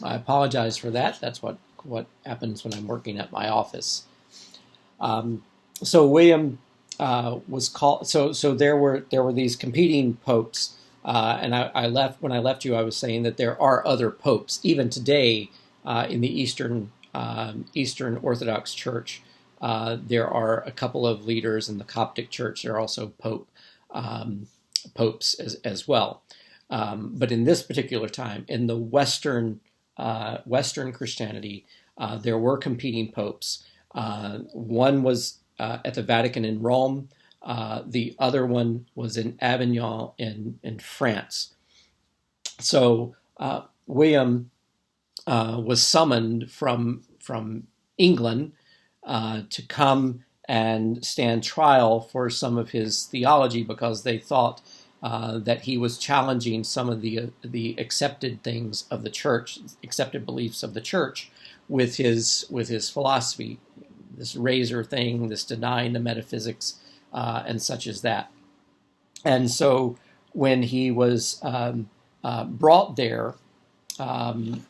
I apologize for that. That's what happens when I'm working at my office. Um, so William was called. So there were these competing popes, and I left when I left you. I was saying that there are other popes even today in the Eastern Orthodox Church. There are a couple of leaders in the Coptic Church. There are also popes as well. But in this particular time, in the Western Christianity, there were competing popes. One was at the Vatican in Rome. The other one was in Avignon in France. So William was summoned from England to come and stand trial for some of his theology because they thought that he was challenging some of the accepted things of the church, accepted beliefs of the church, with his philosophy, this razor thing, this denying the metaphysics, and such as that. And so when he was brought there,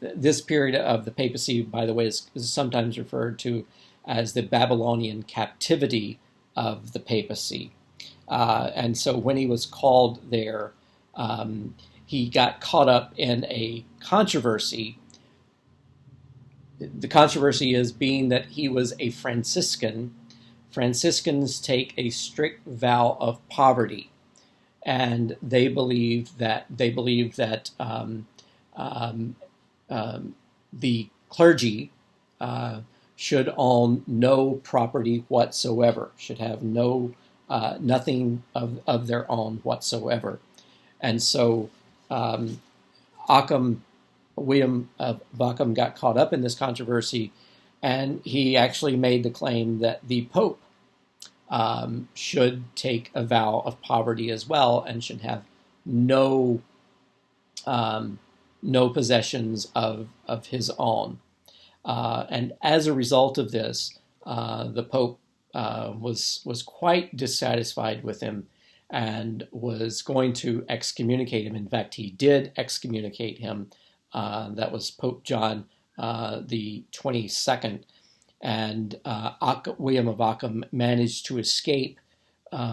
this period of the papacy, by the way, is sometimes referred to as the Babylonian captivity of the papacy. And so when he was called there, he got caught up in a controversy. The controversy is being that he was a Franciscan. Franciscans take a strict vow of poverty, and they believe that the clergy should own no property whatsoever, should have nothing of their own whatsoever. And so William of Ockham got caught up in this controversy, and he actually made the claim that the Pope should take a vow of poverty as well and should have no possessions of his own. And as a result of this, the Pope was quite dissatisfied with him and was going to excommunicate him. In fact, he did excommunicate him. That was Pope John the 22nd. And William of Ockham managed to escape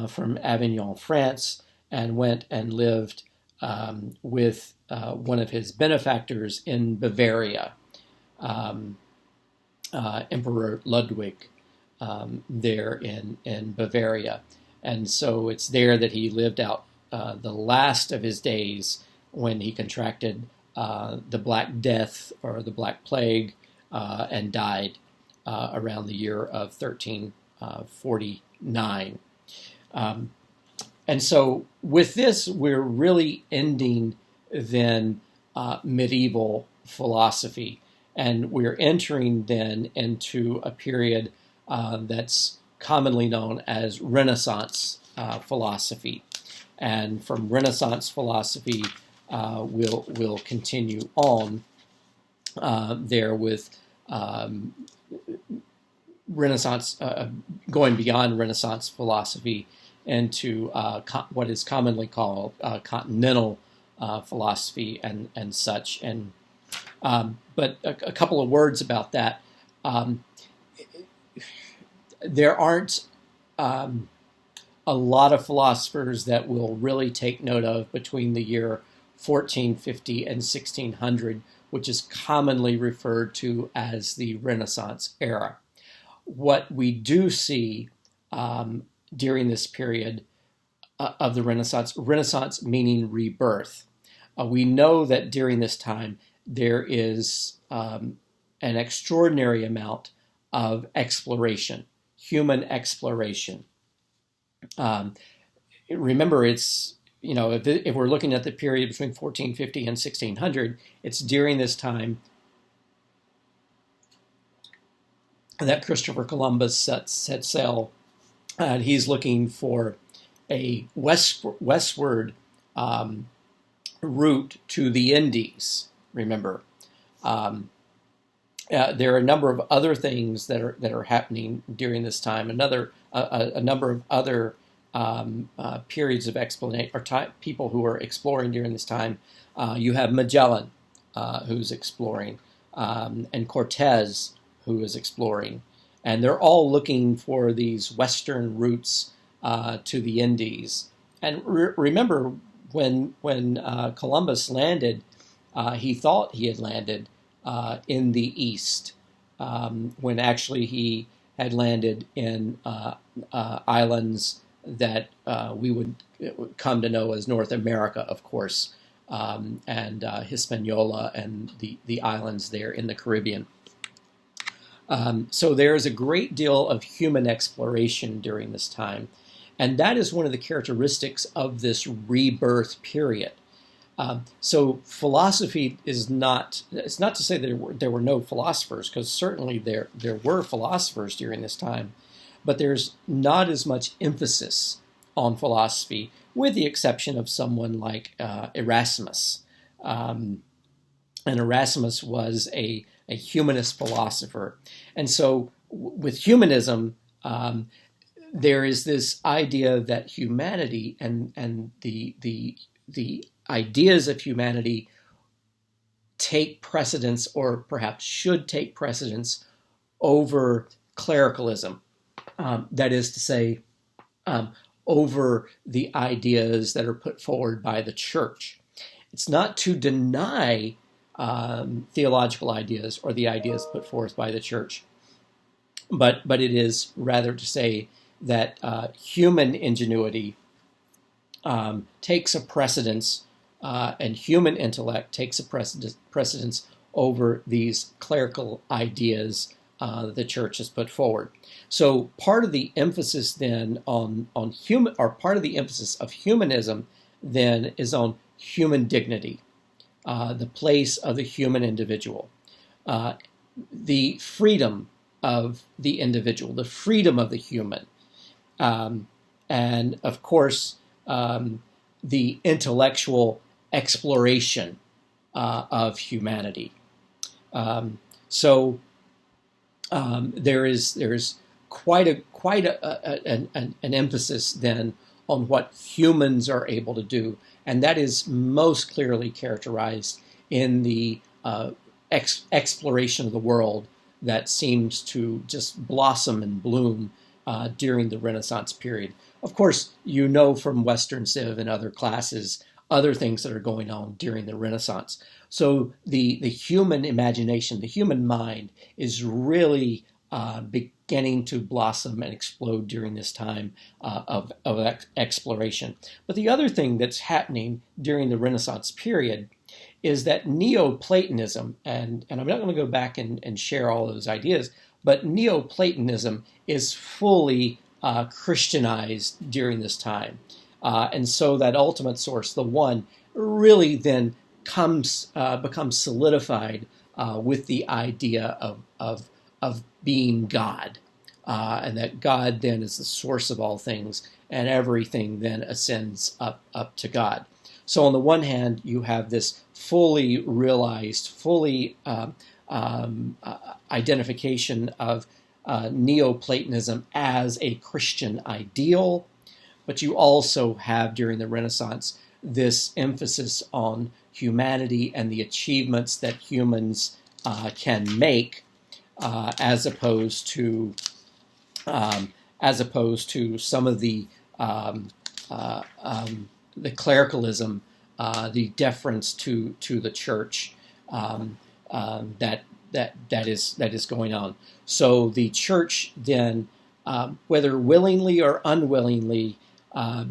from Avignon, France, and went and lived with one of his benefactors in Bavaria, Emperor Ludwig, there in Bavaria. And so it's there that he lived out the last of his days when he contracted the Black Death or the Black Plague and died around the year of 1349. And so with this, we're really ending then medieval philosophy. And we're entering then into a period that's commonly known as Renaissance philosophy. And from Renaissance philosophy, we'll continue on there with Renaissance, going beyond Renaissance philosophy into what is commonly called continental philosophy and such. And but a couple of words about that. There aren't a lot of philosophers that we'll really take note of between the year 1450 and 1600, which is commonly referred to as the Renaissance era. What we do see during this period of the Renaissance meaning rebirth, we know that during this time there is an extraordinary amount of exploration, human exploration. Remember, it's, if we're looking at the period between 1450 and 1600, it's during this time that Christopher Columbus set sail, and he's looking for a westward route to the Indies. Remember, there are a number of other things that are happening during this time. A number of other periods of explanation or people who are exploring during this time. You have Magellan, who's exploring, and Cortez, who is exploring. And they're all looking for these western routes to the Indies. And remember, when Columbus landed, he thought he had landed in the east, when actually he had landed in islands that we would come to know as North America, of course, and Hispaniola and the islands there in the Caribbean. So there is a great deal of human exploration during this time. And that is one of the characteristics of this rebirth period. So philosophy is not, it's not to say that there were no philosophers, because certainly there were philosophers during this time, but there's not as much emphasis on philosophy, with the exception of someone like Erasmus. And Erasmus was a humanist philosopher. And so with humanism, there is this idea that humanity and the ideas of humanity take precedence, or perhaps should take precedence, over clericalism. That is to say, over the ideas that are put forward by the church. It's not to deny theological ideas or the ideas put forth by the church, but it is rather to say that human ingenuity takes a precedence, and human intellect takes a precedence over these clerical ideas that the church has put forward. So part of the emphasis then on human, or part of the emphasis of humanism then, is on human dignity, the place of the human individual, the freedom of the individual, the freedom of the human, and of course the intellectual exploration of humanity. So there is quite an emphasis then on what humans are able to do, and that is most clearly characterized in the exploration of the world that seems to just blossom and bloom during the Renaissance period. Of course, you know from Western Civ and other classes, other things that are going on during the Renaissance. So the human imagination, the human mind, is really beginning to blossom and explode during this time of exploration. But the other thing that's happening during the Renaissance period is that Neoplatonism, and I'm not going to go back and share all those ideas, but Neoplatonism is fully Christianized during this time. And so that ultimate source, the one, really then becomes solidified with the idea of being God, and that God then is the source of all things, and everything then ascends up to God. So on the one hand, you have this fully realized, fully identification of Neoplatonism as a Christian ideal, but you also have during the Renaissance this emphasis on humanity and the achievements that humans can make, as opposed to some of the clericalism, the deference to the church that is going on. So the church then, whether willingly or unwillingly,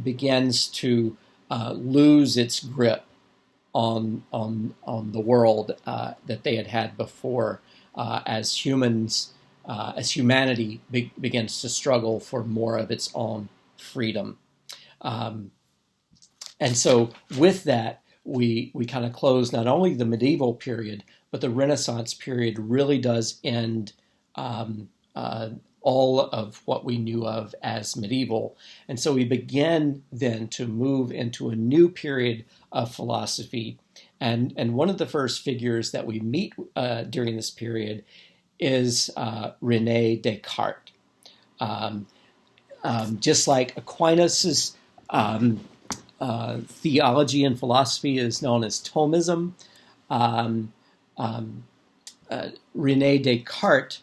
begins to lose its grip on the world that they had before, as humanity begins to struggle for more of its own freedom. And so with that, we kind of close not only the medieval period, but the Renaissance period really does end all of what we knew of as medieval. And so we begin then to move into a new period of philosophy. And one of the first figures that we meet during this period is René Descartes. Just like Aquinas's theology and philosophy is known as Thomism, Um, um, Rene Descartes,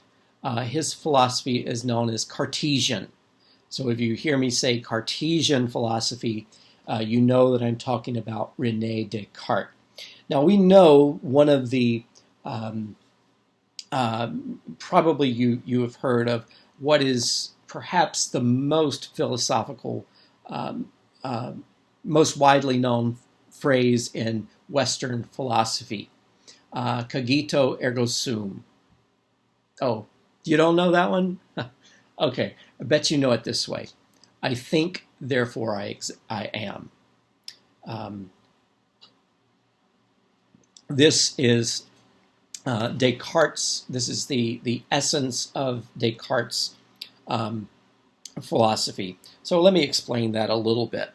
his philosophy is known as Cartesian. So if you hear me say Cartesian philosophy, you know that I'm talking about Rene Descartes. Now we know one of the um, probably you have heard of what is perhaps the most philosophical, um, uh, most widely known phrase in Western philosophy, cogito ergo sum. Oh, you don't know that one? Okay, I bet you know it this way. I think, therefore I am. Um, this is Descartes. This is the essence of Descartes' um, philosophy. So let me explain that a little bit.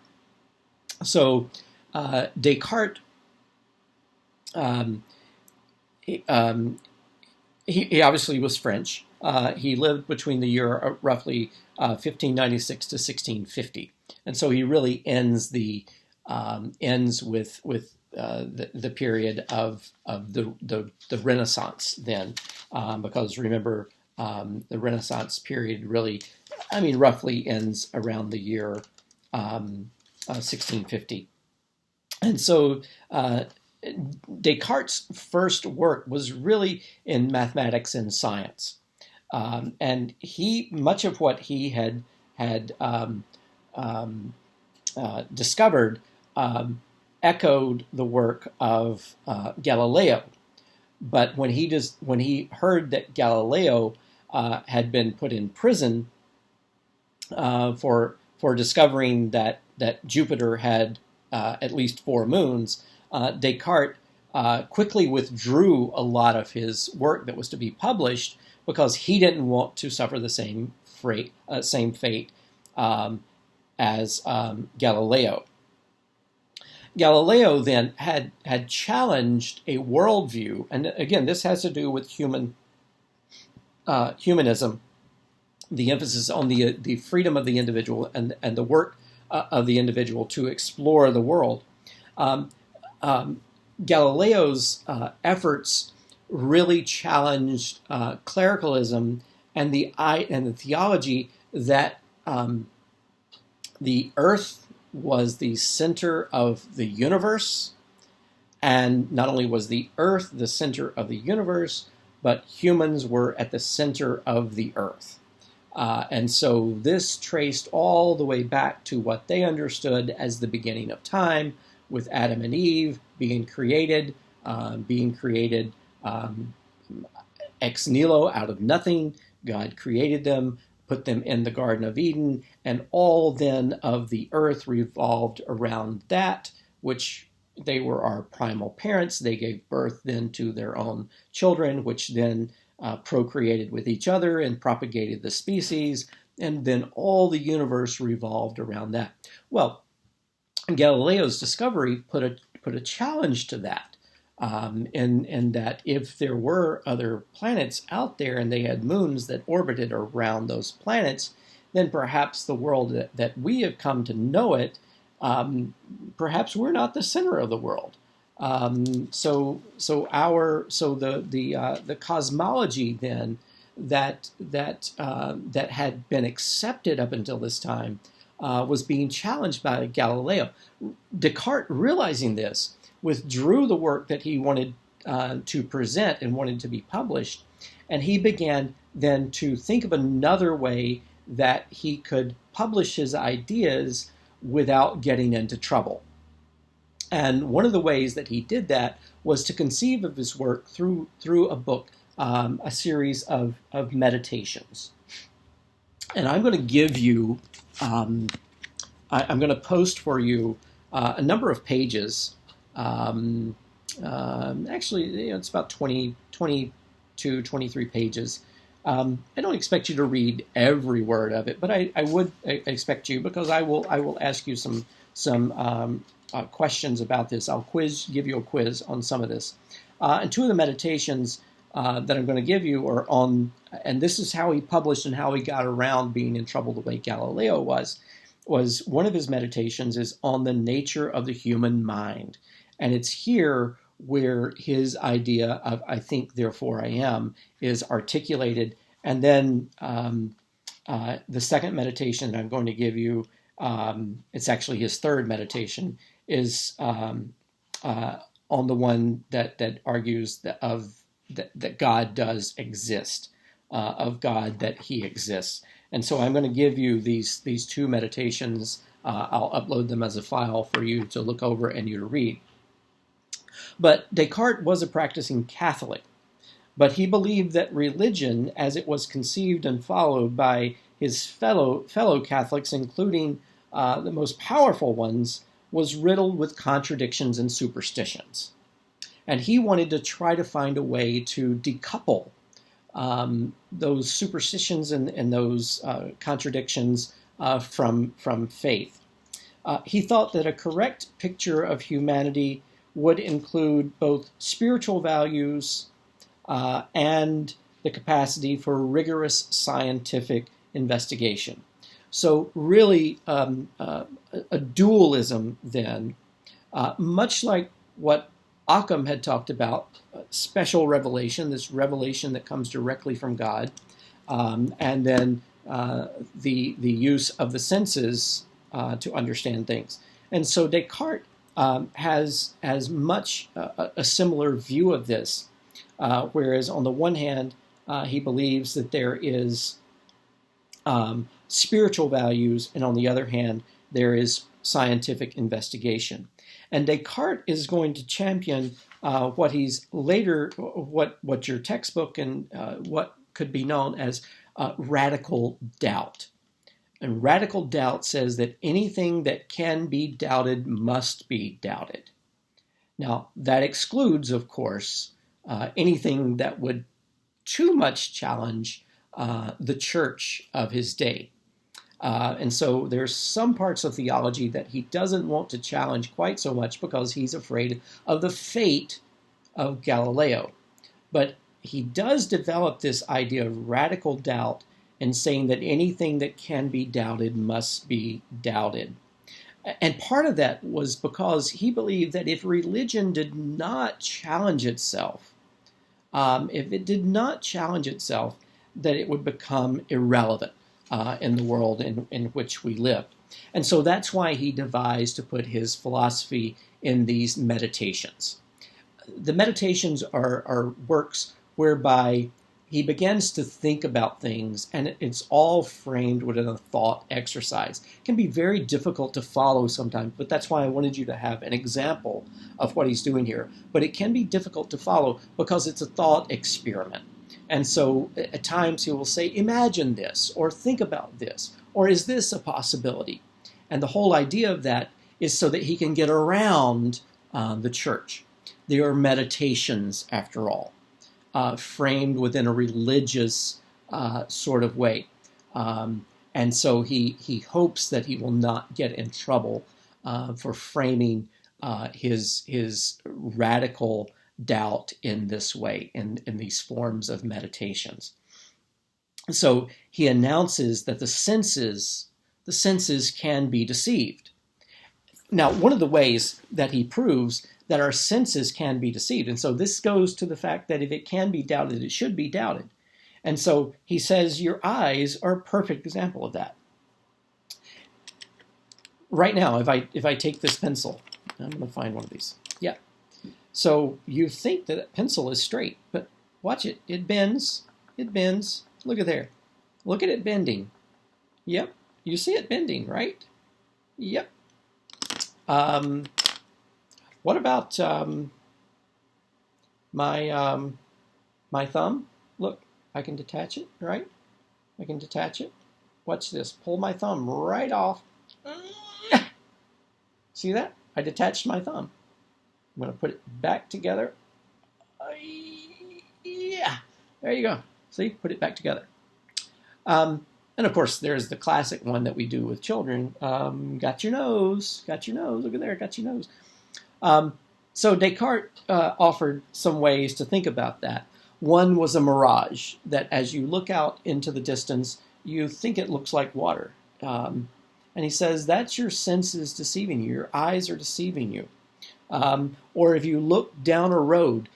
So Descartes, um, he, um, he obviously was French. He lived between the year roughly 1596 to 1650, and so he really ends with the period of the Renaissance then, because remember the Renaissance period really, I mean, roughly ends around the year 1650, and so. Descartes' first work was really in mathematics and science, and much of what he had um, discovered echoed the work of Galileo. But when he heard that Galileo had been put in prison for discovering that Jupiter had at least 4 moons, Descartes quickly withdrew a lot of his work that was to be published because he didn't want to suffer the same fate as Galileo. Galileo then had challenged a worldview, and again, this has to do with humanism, the emphasis on the freedom of the individual and the work of the individual to explore the world. Um, Galileo's efforts really challenged clericalism and the theology that the Earth was the center of the universe, and not only was the Earth the center of the universe, but humans were at the center of the Earth. And so this traced all the way back to what they understood as the beginning of time, with Adam and Eve being created ex nihilo, out of nothing. God created them, put them in the Garden of Eden, and all then of the earth revolved around that, which they were our primal parents. They gave birth then to their own children, which then procreated with each other and propagated the species, and then all the universe revolved around that. Well, Galileo's discovery put a challenge to that, and that if there were other planets out there and they had moons that orbited around those planets, then perhaps the world that we have come to know it, perhaps we're not the center of the world. So the cosmology then that had been accepted up until this time was being challenged by Galileo. Descartes, realizing this, withdrew the work that he wanted to present and wanted to be published, and he began then to think of another way that he could publish his ideas without getting into trouble. And one of the ways that he did that was to conceive of his work through a book, a series of meditations. And I'm going to give you, I'm going to post for you a number of pages. Actually, it's about 22, 23 pages. I don't expect you to read every word of it, but I would expect you, because I will ask you some questions about this. I'll give you a quiz on some of this. And two of the meditations that I'm going to give you are on, and this is how he published and how he got around being in trouble the way Galileo was one of his meditations is on the nature of the human mind. And it's here where his idea of "I think, therefore I am" is articulated, and then the second meditation that I'm going to give you, it's actually his third meditation, is on the one that argues that God does exist, of God that he exists. And so I'm going to give you these two meditations. I'll upload them as a file for you to look over and you to read. But Descartes was a practicing Catholic, but he believed that religion, as it was conceived and followed by his fellow Catholics, including the most powerful ones, was riddled with contradictions and superstitions. And he wanted to try to find a way to decouple those superstitions and those contradictions from faith. He thought that a correct picture of humanity would include both spiritual values and the capacity for rigorous scientific investigation. So really a dualism then, much like what Occam had talked about, special revelation, this revelation that comes directly from God, and then the use of the senses to understand things. And so Descartes has much a similar view of this, whereas on the one hand, he believes that there is spiritual values, and on the other hand, there is scientific investigation. And Descartes is going to champion what he's later, what your textbook and what could be known as radical doubt. And radical doubt says that anything that can be doubted must be doubted. Now, that excludes, of course, anything that would too much challenge the church of his day. And so there's some parts of theology that he doesn't want to challenge quite so much because he's afraid of the fate of Galileo. But he does develop this idea of radical doubt and saying that anything that can be doubted must be doubted. And part of that was because he believed that if religion did not challenge itself, that it would become irrelevant in the world in which we live. And so that's why he devised to put his philosophy in these meditations. The meditations are works whereby he begins to think about things, and it's all framed within a thought exercise. It can be very difficult to follow sometimes, but that's why I wanted you to have an example of what he's doing here. But it can be difficult to follow because it's a thought experiment. And so at times he will say, imagine this, or think about this, or is this a possibility? And the whole idea of that is so that he can get around the church. They are meditations, after all, framed within a religious sort of way. And so he hopes that he will not get in trouble for framing his radical doubt in this way, in these forms of meditations. So he announces that the senses can be deceived. Now, one of the ways that he proves that our senses can be deceived, and so this goes to the fact that if it can be doubted, it should be doubted. And so he says your eyes are a perfect example of that. Right now, if I take this pencil, I'm going to find one of these. Yeah. So you think that pencil is straight, but watch it. It bends. It bends. Look at there. Look at it bending. Yep. You see it bending, right? Yep. What about my thumb? Look, I can detach it, right? I can detach it. Watch this. Pull my thumb right off. See that? I detached my thumb. I'm going to put it back together. Yeah, there you go. See, put it back together. And of course, there's the classic one that we do with children. Got your nose. Look at there, got your nose. So Descartes offered some ways to think about that. One was a mirage, that as you look out into the distance, you think it looks like water. And he says that's your senses deceiving you. Your eyes are deceiving you. Or if you look down a road,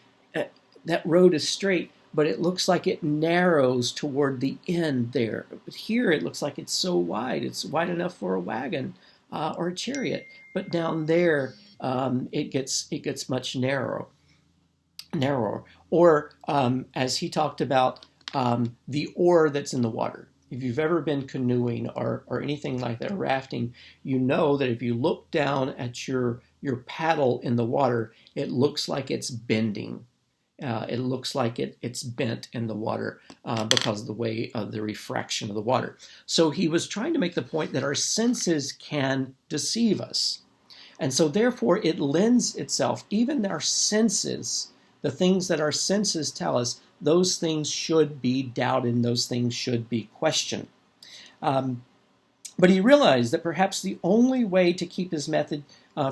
that road is straight, but it looks like it narrows toward the end there. But here it looks like it's so wide. It's wide enough for a wagon or a chariot. But down there, it gets much narrower. Or as he talked about, the oar that's in the water. If you've ever been canoeing or anything like that, or rafting, you know that if you look down at your paddle in the water, it looks like it's bending. It looks like it's bent in the water because of the way of the refraction of the water. So he was trying to make the point that our senses can deceive us. And so therefore it lends itself, even our senses, the things that our senses tell us, those things should be doubted and those things should be questioned. But he realized that perhaps the only way to keep his method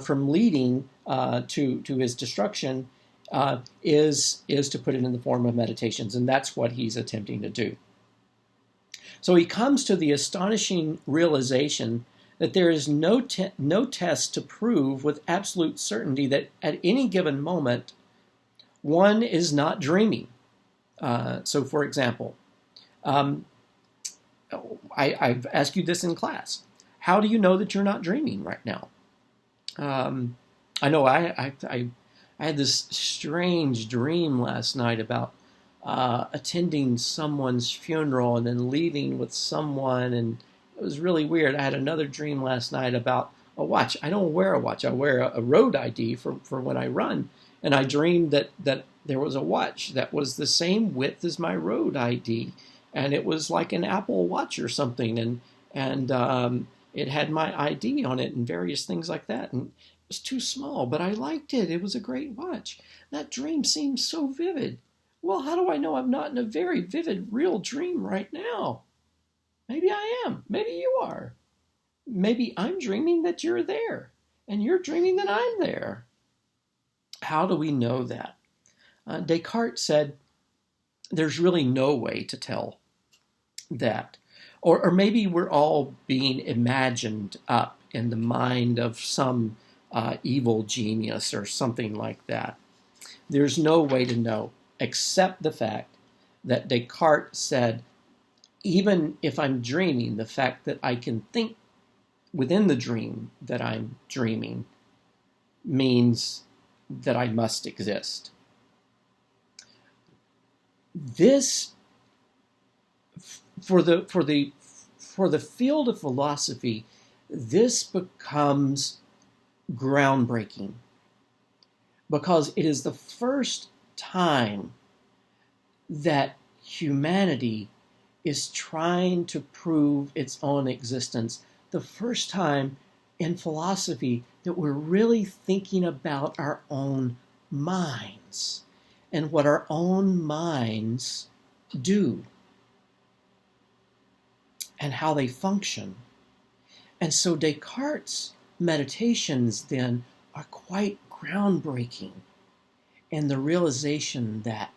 from leading to his destruction is to put it in the form of meditations, and that's what he's attempting to do. So he comes to the astonishing realization that there is no test to prove with absolute certainty that at any given moment one is not dreaming. So, for example, I've asked you this in class. How do you know that you're not dreaming right now? I know I had this strange dream last night about attending someone's funeral and then leaving with someone, and it was really weird. I had another dream last night about a watch. I don't wear a watch. I wear a road ID for when I run, and I dreamed that there was a watch that was the same width as my road ID, and it was like an Apple Watch or something, and it had my ID on it and various things like that, and it was too small, but I liked it. It was a great watch. That dream seemed so vivid. Well, how do I know I'm not in a very vivid, real dream right now? Maybe I am. Maybe you are. Maybe I'm dreaming that you're there, and you're dreaming that I'm there. How do we know that? Descartes said there's really no way to tell that. Or maybe we're all being imagined up in the mind of some evil genius or something like that. There's no way to know except the fact that Descartes said, even if I'm dreaming, the fact that I can think within the dream that I'm dreaming means that I must exist. This, for the field of philosophy, this becomes groundbreaking because it is the first time that humanity is trying to prove its own existence. The first time in philosophy that we're really thinking about our own minds and what our own minds do and how they function. And so Descartes' meditations then are quite groundbreaking in the realization that,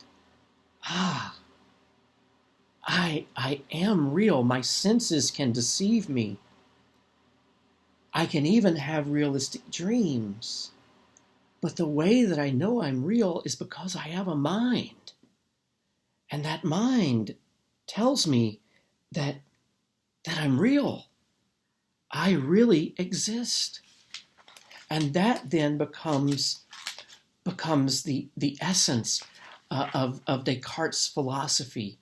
I am real. My senses can deceive me. I can even have realistic dreams. But the way that I know I'm real is because I have a mind. And that mind tells me that I'm real. I really exist. And that then becomes the essence of Descartes' philosophy.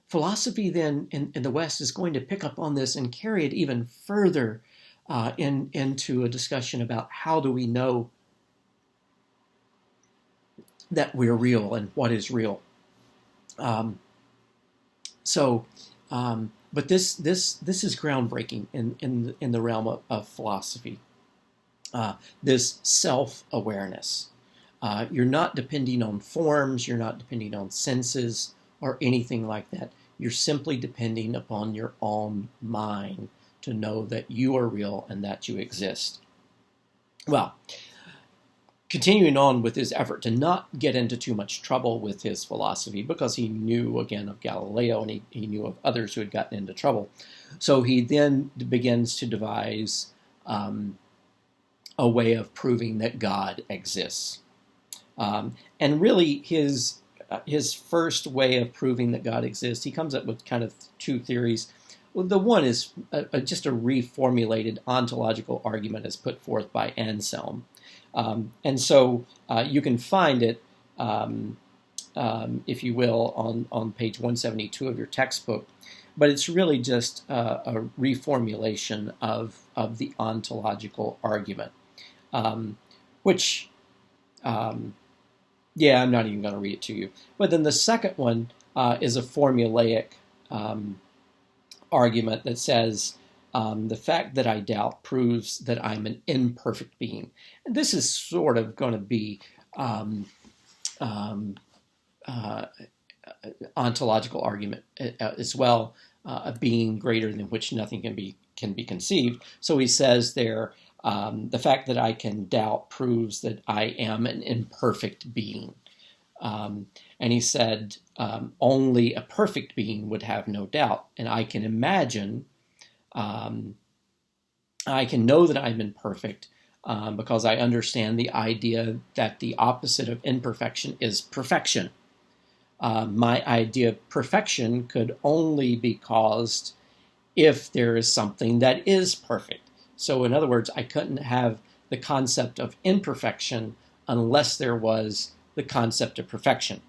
Philosophy then in the West is going to pick up on this and carry it even further into a discussion about how do we know that we're real and what is real. But this is groundbreaking in the realm of philosophy. This self-awareness. You're not depending on forms, you're not depending on senses or anything like that. You're simply depending upon your own mind to know that you are real and that you exist. Well, continuing on with his effort to not get into too much trouble with his philosophy, because he knew again of Galileo and he knew of others who had gotten into trouble. So he then begins to devise um, a way of proving that God exists. And really, his first way of proving that God exists, he comes up with kind of two theories. Well, the one is just a reformulated ontological argument as put forth by Anselm. And so you can find it, if you will, on page 172 of your textbook. But it's really just a reformulation of the ontological argument, which, yeah, I'm not even going to read it to you. But then the second one is a formulaic argument that says the fact that I doubt proves that I'm an imperfect being. And this is sort of going to be ontological argument as well, a being greater than which nothing can be conceived. So he says there, the fact that I can doubt proves that I am an imperfect being. And he said, only a perfect being would have no doubt. And I can imagine, I can know that I'm imperfect because I understand the idea that the opposite of imperfection is perfection. My idea of perfection could only be caused if there is something that is perfect. So in other words, I couldn't have the concept of imperfection unless there was the concept of perfection.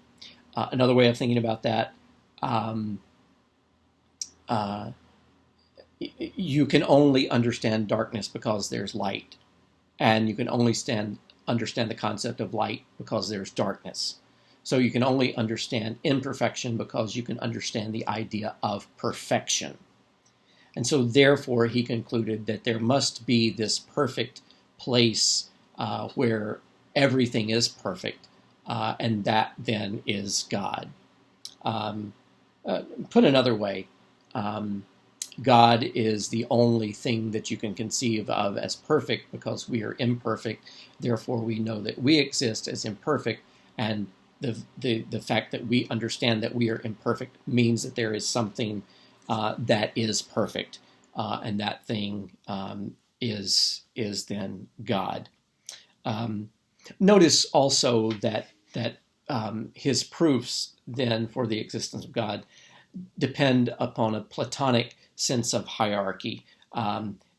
Another way of thinking about that, you can only understand darkness because there's light. And you can only understand the concept of light because there's darkness. So you can only understand imperfection because you can understand the idea of perfection. And so therefore he concluded that there must be this perfect place where everything is perfect, and that then is God. Put another way, God is the only thing that you can conceive of as perfect because we are imperfect. Therefore, we know that we exist as imperfect, and the fact that we understand that we are imperfect means that there is something that is perfect, and that thing is then God. Notice also that his proofs then for the existence of God depend upon a Platonic sense of hierarchy,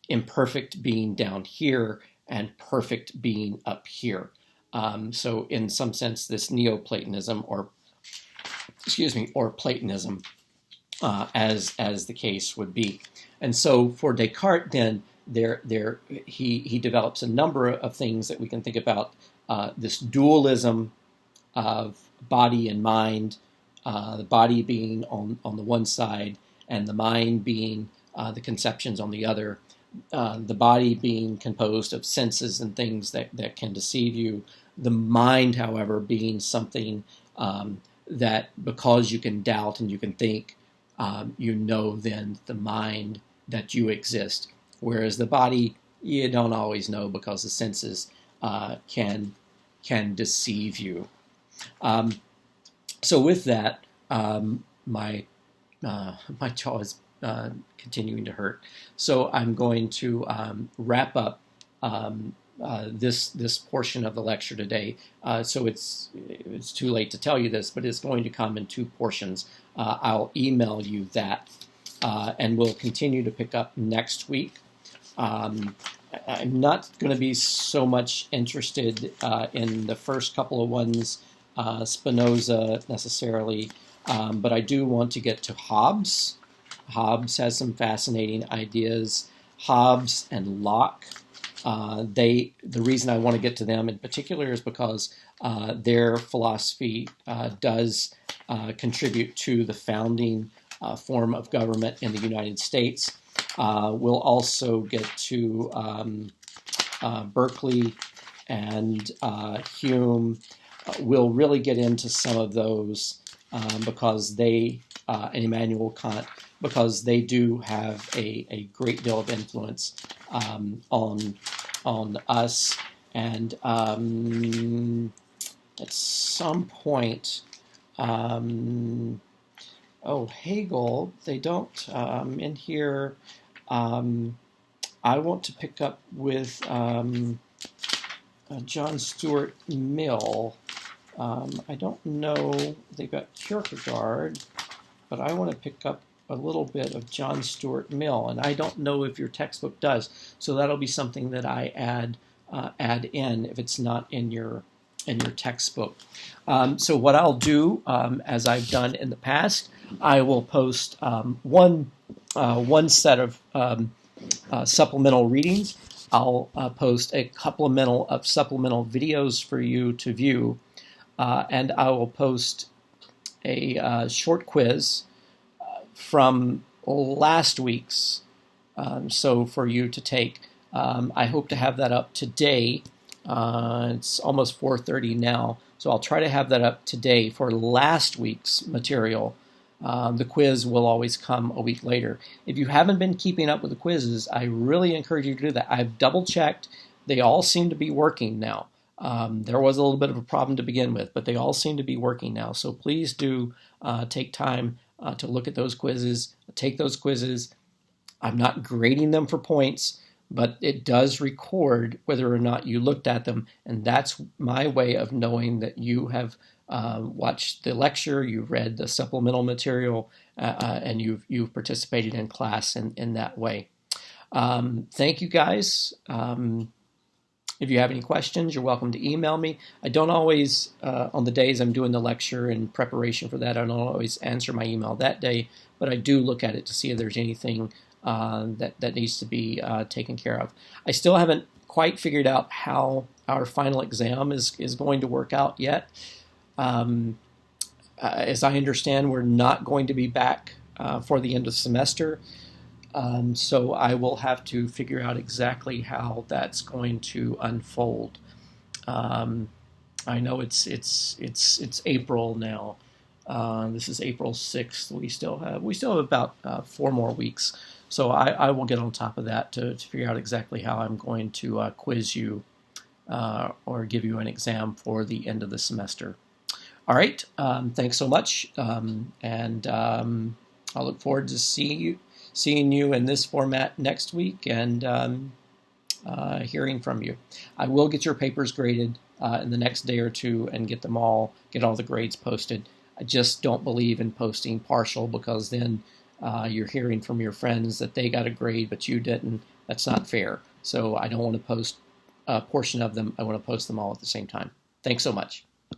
imperfect being down here and perfect being up here. So in some sense, this Neoplatonism or Platonism, as the case would be. And so for Descartes, then he develops a number of things that we can think about. This dualism of body and mind, the body being on the one side and the mind being the conceptions on the other, the body being composed of senses and things that can deceive you, the mind, however, being something that because you can doubt and you can think, you know then the mind that you exist, whereas the body you don't always know because the senses can deceive you. So with that, my jaw is continuing to hurt. So I'm going to wrap up this portion of the lecture today. So it's too late to tell you this, but it's going to come in two portions. I'll email you that, and we'll continue to pick up next week. I'm not going to be so much interested in the first couple of ones, Spinoza necessarily, but I do want to get to Hobbes. Hobbes has some fascinating ideas. Hobbes and Locke, the reason I want to get to them in particular is because their philosophy does contribute to the founding form of government in the United States. We'll also get to Berkeley and Hume. We'll really get into some of those because they, and Immanuel Kant, because they do have a great deal of influence on us. And at some point, Hegel, they don't, in here, I want to pick up with John Stuart Mill. I don't know, they've got Kierkegaard, but I want to pick up a little bit of John Stuart Mill, and I don't know if your textbook does, so that'll be something that I add in if it's not in your textbook. So what I'll do, as I've done in the past, I will post one set of supplemental readings. I'll post a couple of supplemental videos for you to view, and I will post a short quiz from last week's, so for you to take. I hope to have that up today. It's almost 4:30 now, so I'll try to have that up today for last week's material. The quiz will always come a week later. If you haven't been keeping up with the quizzes, I really encourage you to do that. I've double-checked. They all seem to be working now. There was a little bit of a problem to begin with, but they all seem to be working now. So please do take time to look at those quizzes, take those quizzes. I'm not grading them for points, but it does record whether or not you looked at them, and that's my way of knowing that you have watched the lecture, you've read the supplemental material, and you've participated in class in that way. Thank you, guys. If you have any questions, you're welcome to email me. I don't always, on the days I'm doing the lecture in preparation for that, I don't always answer my email that day, but I do look at it to see if there's anything that needs to be taken care of. I still haven't quite figured out how our final exam is going to work out yet. As I understand, we're not going to be back for the end of the semester. So I will have to figure out exactly how that's going to unfold. I know it's April now. This is April 6th. We still have about 4 more weeks. So I will get on top of that to figure out exactly how I'm going to quiz you or give you an exam for the end of the semester. All right. Thanks so much, and I look forward to seeing you in this format next week and hearing from you. I will get your papers graded in the next day or two and get all the grades posted. I just don't believe in posting partial, because then you're hearing from your friends that they got a grade but you didn't. That's not fair. So I don't want to post a portion of them. I want to post them all at the same time. Thanks so much.